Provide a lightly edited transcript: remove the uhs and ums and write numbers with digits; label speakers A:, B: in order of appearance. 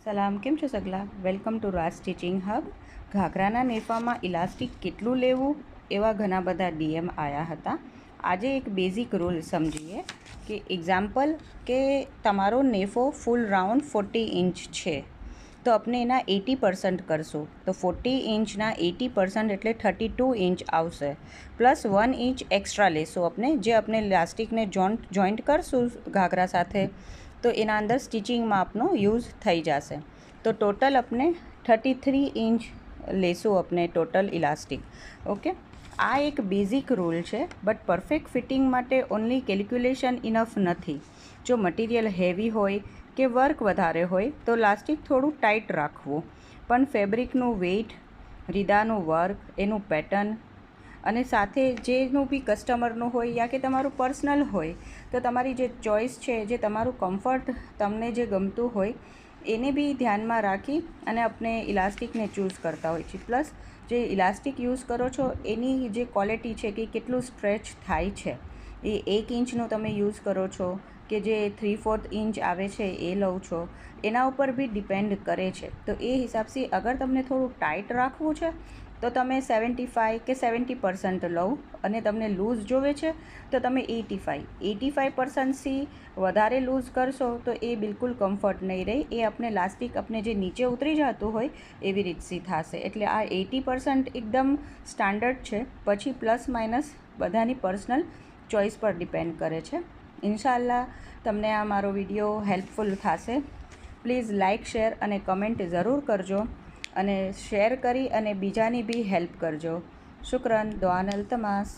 A: સલામ, કેમ છો સગલા? Welcome to Raj stitching hub. ઘાઘરાના નેફામાં ઇલાસ્ટિક કેટલું લેવું એવા ઘણા બધા ડીએમ આવ્યા હતા. આજે એક બેઝિક રૂલ સમજીએ કે એક્ઝામ્પલ કે તમારો નેફો ફૂલ રાઉન્ડ 40 ઇંચ છે તો આપણે એના 80% કરશું તો 40 ઇંચના 80% એટલે 32 ઇંચ આવશે, પ્લસ 1 ઇંચ એક્સ્ટ્રા લેશું આપણે, જે આપણે ઇલાસ્ટિકને જોઈન્ટ કરશું ઘાઘરા સાથે તો એના અંદર સ્ટિચિંગમાં આપનો યુઝ થઈ જશે. તો ટોટલ આપણે 33 ઇંચ લેશું આપણે ટોટલ ઇલાસ્ટિક. ઓકે, આ એક બેઝિક રૂલ છે, બટ પરફેક્ટ ફિટિંગ માટે ઓનલી કેલ્ક્યુલેશન ઇનફ નથી. જો મટીરિયલ હેવી હોય કે વર્ક વધારે હોય તો ઇલાસ્ટિક થોડું ટાઈટ રાખવું, પણ ફેબ્રિકનું વેઇટ, રીદાનું વર્ક, એનું પેટર્ન અને સાથે જેનું બી કસ્ટમરનું હોય યા કે તમારું પર્સનલ હોય તો તમારી જે ચોઈસ છે, જે તમારું કમ્ફર્ટ, તમને જે ગમતું હોય એને બી ધ્યાનમાં રાખી અને આપણે ઇલાસ્ટિકને ચૂઝ કરતા હોય છે. પ્લસ જે ઇલાસ્ટિક યુઝ કરો છો એની જે ક્વોલિટી છે કે કેટલું સ્ટ્રેચ થાય છે, એ 1 ઇંચનું તમે યુઝ કરો છો કે જે 3/4 ઇંચ આવે છે એ લઉં છો, એના ઉપર બી ડિપેન્ડ કરે છે. તો એ હિસાબથી અગર તમને થોડું ટાઈટ રાખવું છે તો તમે 75 કે 70% લો, અને તમને લૂઝ જોવે છે તો તમે 85%થી વધારે લૂઝ કરશો તો એ બિલકુલ કમ્ફર્ટ નહીં રહે. એ આપણે ઇલાસ્ટિક આપણે જે નીચે ઉતરી જતું હોય એવી રીતથી થશે. એટલે આ 80% એકદમ સ્ટાન્ડર્ડ છે, પછી પ્લસ માઇનસ બધાની પર્સનલ ચોઈસ પર ડિપેન્ડ કરે છે. ઇન્શાલ્લાહ તમને આ મારો વિડીયો હેલ્પફુલ થશે. પ્લીઝ લાઇક, શેર અને કમેન્ટ જરૂર કરજો, અને શેર કરી અને બીજાની બી હેલ્પ કરજો. શુક્રન, દુઆન અલ્તમાસ.